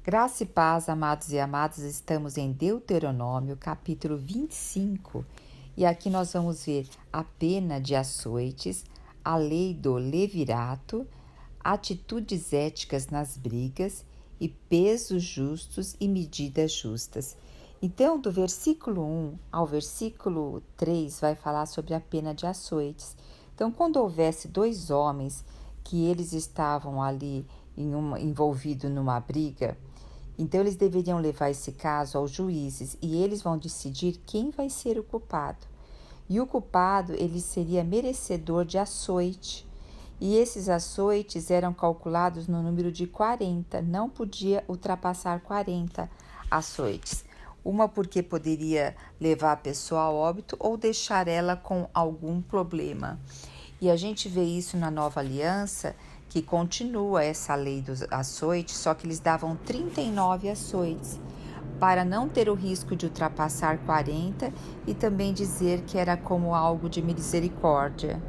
Graça e paz, amados e amadas, estamos em Deuteronômio, capítulo 25, e aqui nós vamos ver a pena de açoites, a lei do levirato, atitudes éticas nas brigas e pesos justos e medidas justas. Então, do versículo 1 ao versículo 3 vai falar sobre a pena de açoites. Então, quando houvesse dois homens que eles estavam ali envolvidos numa briga, então eles deveriam levar esse caso aos juízes e eles vão decidir quem vai ser o culpado. E o culpado, ele seria merecedor de açoite. E esses açoites eram calculados no número de 40, não podia ultrapassar 40 açoites. Uma porque poderia levar a pessoa a óbito ou deixar ela com algum problema. E a gente vê isso na Nova Aliança, que continua essa lei dos açoites, só que eles davam 39 açoites, para não ter o risco de ultrapassar 40 e também dizer que era como algo de misericórdia.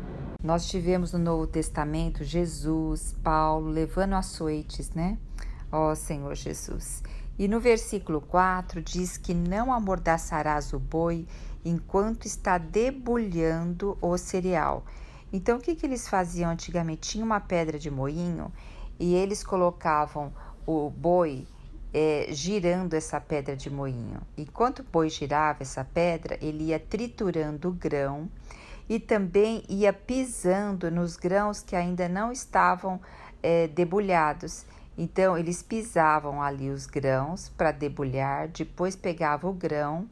Nós tivemos no Novo Testamento Jesus, Paulo, levando açoites, né? Ó Senhor Jesus. E no versículo 4 diz que não amordaçarás o boi enquanto está debulhando o cereal. Então, o que eles faziam antigamente? Tinha uma pedra de moinho e eles colocavam o boi girando essa pedra de moinho. Enquanto o boi girava essa pedra, ele ia triturando o grão e também ia pisando nos grãos que ainda não estavam debulhados. Então, eles pisavam ali os grãos para debulhar, depois pegava o grão,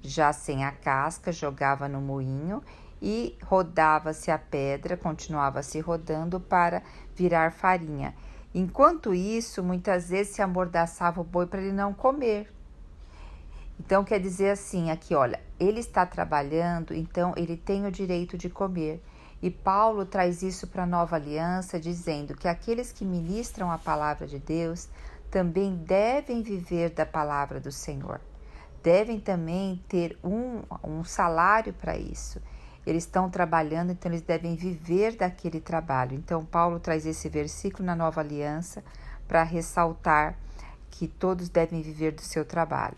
já sem a casca, jogava no moinho e rodava-se a pedra, continuava se rodando para virar farinha. Enquanto isso, muitas vezes se amordaçava o boi para ele não comer. Então, quer dizer assim, aqui, olha, ele está trabalhando, então ele tem o direito de comer. E Paulo traz isso para a Nova Aliança, dizendo que aqueles que ministram a palavra de Deus também devem viver da palavra do Senhor. Devem também ter um salário para isso. Eles estão trabalhando, então eles devem viver daquele trabalho. Então, Paulo traz esse versículo na Nova Aliança para ressaltar que todos devem viver do seu trabalho.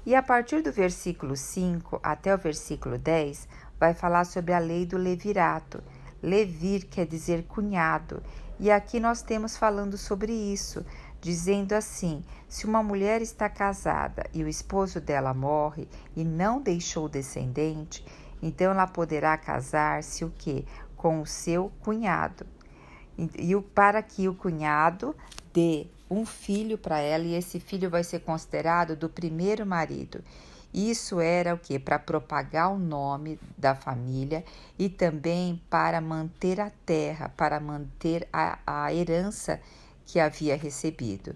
E a partir do versículo 5 até o versículo 10, vai falar sobre a lei do levirato. Levir quer dizer cunhado. E aqui nós temos falando sobre isso, dizendo assim: se uma mulher está casada e o esposo dela morre e não deixou descendente, então ela poderá casar-se o quê? Com o seu cunhado. E para que o cunhado dê um filho para ela, e esse filho vai ser considerado do primeiro marido. Isso era o quê? Para propagar o nome da família e também para manter a terra, para manter a herança que havia recebido.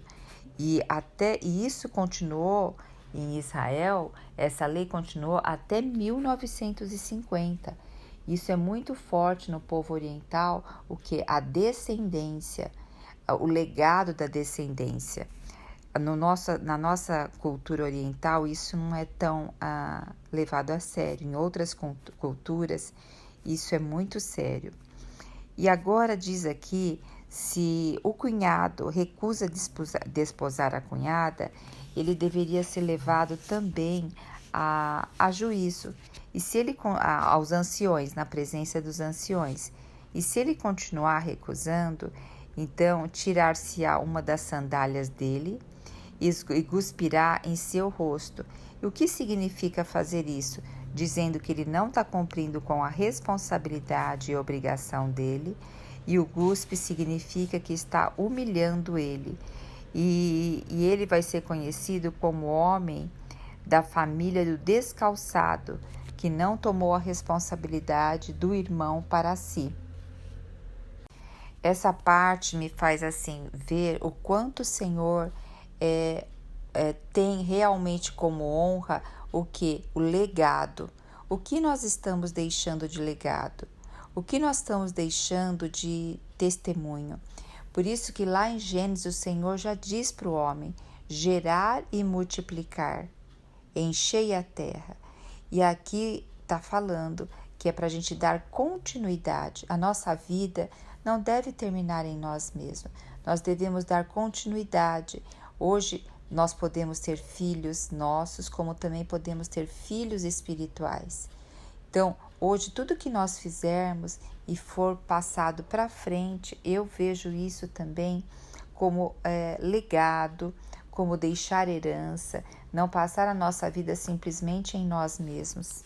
E isso continuou em Israel, essa lei continuou até 1950. Isso é muito forte no povo oriental, o que? A descendência, o legado da descendência. Na nossa cultura oriental, isso não é tão levado a sério. Em outras culturas, isso é muito sério. E agora diz aqui, se o cunhado recusa desposar a cunhada, ele deveria ser levado também a juízo, e se ele aos anciões, na presença dos anciões. E se ele continuar recusando, então tirar-se-á uma das sandálias dele e cuspirá em seu rosto. E o que significa fazer isso? Dizendo que ele não está cumprindo com a responsabilidade e obrigação dele, e o cuspe significa que está humilhando ele. E ele vai ser conhecido como homem da família do descalçado, que não tomou a responsabilidade do irmão para si. Essa parte me faz assim ver o quanto o Senhor tem realmente como honra o que? O legado. O que nós estamos deixando de legado? O que nós estamos deixando de testemunho? Por isso que lá em Gênesis o Senhor já diz para o homem: gerar e multiplicar, enchei a terra. E aqui está falando que é para a gente dar continuidade. A nossa vida não deve terminar em nós mesmos. Nós devemos dar continuidade. Hoje nós podemos ter filhos nossos, como também podemos ter filhos espirituais. Então, hoje, tudo que nós fizermos e for passado para frente, eu vejo isso também como legado, como deixar herança, não passar a nossa vida simplesmente em nós mesmos.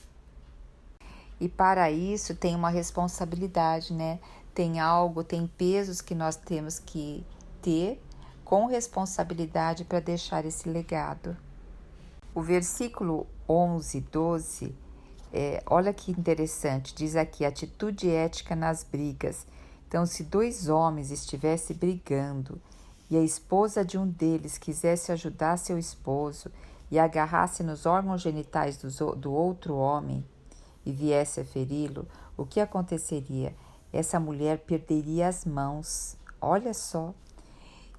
E para isso tem uma responsabilidade, né? Tem pesos que nós temos que ter com responsabilidade para deixar esse legado. O versículo 11, 12, olha que interessante, diz aqui, atitude ética nas brigas. Então, se dois homens estivessem brigando e a esposa de um deles quisesse ajudar seu esposo e agarrasse nos órgãos genitais do outro homem e viesse a feri-lo, o que aconteceria? Essa mulher perderia as mãos. Olha só,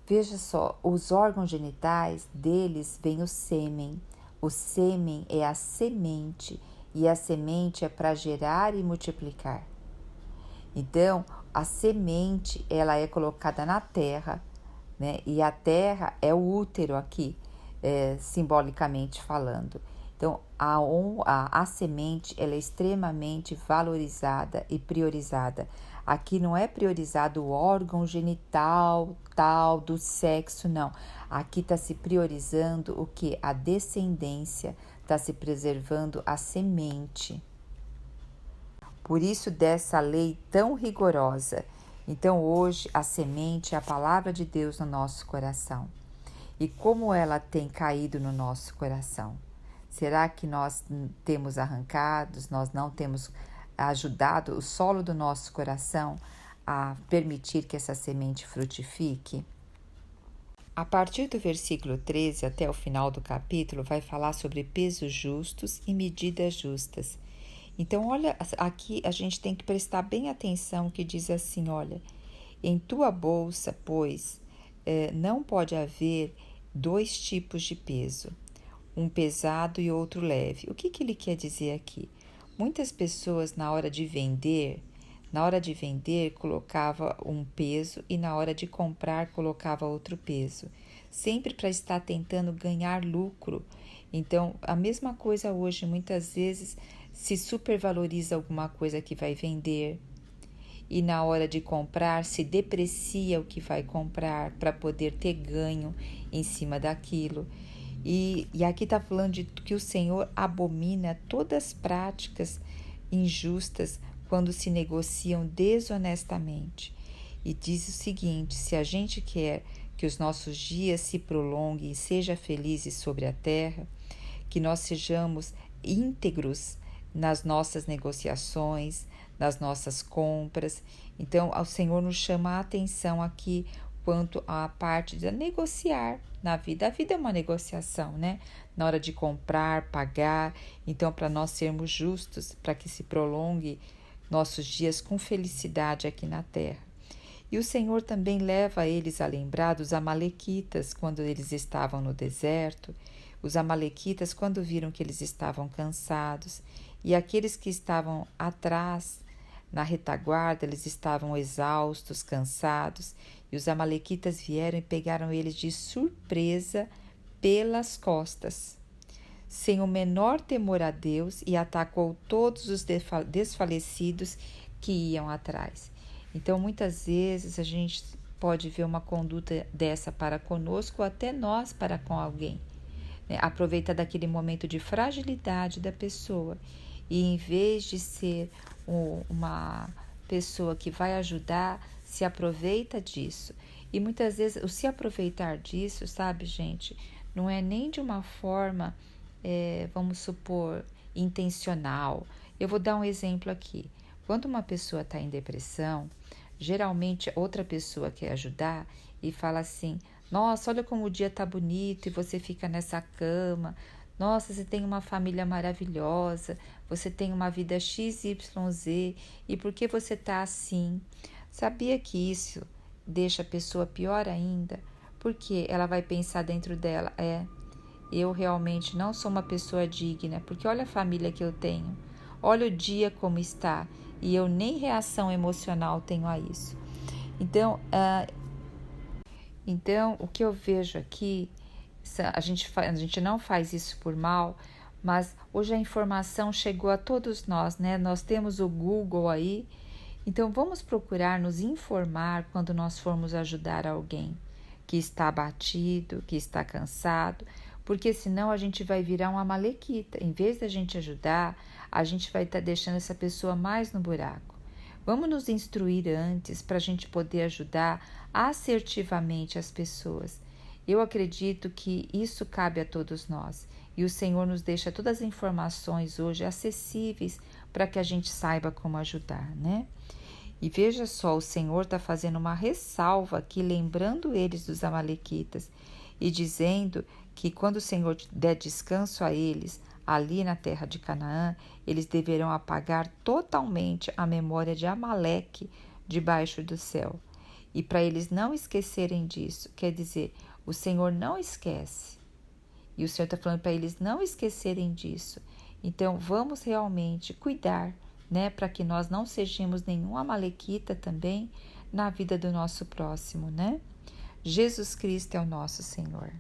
veja só, os órgãos genitais deles vem o sêmen. O sêmen é a semente e a semente é para gerar e multiplicar. Então, a semente ela é colocada na terra, né? E a terra é o útero aqui, simbolicamente falando. Então, a semente ela é extremamente valorizada e priorizada. Aqui não é priorizado o órgão genital, tal, do sexo, não. Aqui está se priorizando o que? A descendência, está se preservando a semente. Por isso, dessa lei tão rigorosa. Então, hoje, a semente é a palavra de Deus no nosso coração. E como ela tem caído no nosso coração? Será que nós temos arrancados, nós não temos ajudado o solo do nosso coração a permitir que essa semente frutifique? A partir do versículo 13 até o final do capítulo vai falar sobre pesos justos e medidas justas. Então, olha, aqui a gente tem que prestar bem atenção que diz assim, olha, em tua bolsa, pois, não pode haver dois tipos de peso, um pesado e outro leve. O que ele quer dizer aqui? Muitas pessoas na hora de vender colocava um peso e na hora de comprar colocava outro peso, sempre para estar tentando ganhar lucro. Então, a mesma coisa hoje, muitas vezes se supervaloriza alguma coisa que vai vender e na hora de comprar se deprecia o que vai comprar para poder ter ganho em cima daquilo. E aqui está falando de que o Senhor abomina todas as práticas injustas quando se negociam desonestamente. E diz o seguinte, se a gente quer que os nossos dias se prolonguem e sejam felizes sobre a terra, que nós sejamos íntegros nas nossas negociações, nas nossas compras. Então, o Senhor nos chama a atenção aqui quanto à parte de negociar na vida. A vida é uma negociação, né? Na hora de comprar, pagar. Então, para nós sermos justos, para que se prolongue nossos dias com felicidade aqui na terra. E o Senhor também leva eles a lembrar dos amalequitas quando eles estavam no deserto. Os amalequitas, quando viram que eles estavam cansados, e aqueles que estavam atrás, na retaguarda, eles estavam exaustos, cansados, e os amalequitas vieram e pegaram eles de surpresa pelas costas, sem o menor temor a Deus, e atacou todos os desfalecidos que iam atrás. Então, muitas vezes a gente pode ver uma conduta dessa para conosco, ou até nós para com alguém. Aproveita daquele momento de fragilidade da pessoa e em vez de ser uma pessoa que vai ajudar, se aproveita disso. E muitas vezes o se aproveitar disso, sabe, gente, não é nem de uma forma, vamos supor, intencional. Eu vou dar um exemplo aqui. Quando uma pessoa está em depressão, geralmente outra pessoa quer ajudar e fala assim, nossa, olha como o dia tá bonito e você fica nessa cama. Nossa, você tem uma família maravilhosa, você tem uma vida XYZ e por que você tá assim? Sabia que isso deixa a pessoa pior ainda? Porque ela vai pensar dentro dela, eu realmente não sou uma pessoa digna, porque olha a família que eu tenho, olha o dia como está e eu nem reação emocional tenho a isso. Então, o que eu vejo aqui A gente não faz isso por mal, mas hoje a informação chegou a todos nós, né? Nós temos o Google aí, então vamos procurar nos informar quando nós formos ajudar alguém que está abatido, que está cansado, porque senão a gente vai virar uma malequita. Em vez da gente ajudar, a gente vai estar deixando essa pessoa mais no buraco. Vamos nos instruir antes para a gente poder ajudar assertivamente as pessoas. Eu acredito que isso cabe a todos nós e o Senhor nos deixa todas as informações hoje acessíveis para que a gente saiba como ajudar, né? E veja só, o Senhor está fazendo uma ressalva aqui, lembrando eles dos amalequitas e dizendo que quando o Senhor der descanso a eles, ali na terra de Canaã, eles deverão apagar totalmente a memória de Amaleque debaixo do céu. E para eles não esquecerem disso, quer dizer, o Senhor não esquece. E o Senhor está falando para eles não esquecerem disso. Então, vamos realmente cuidar, né, para que nós não sejamos nenhum amalequita também na vida do nosso próximo, né? Jesus Cristo é o nosso Senhor.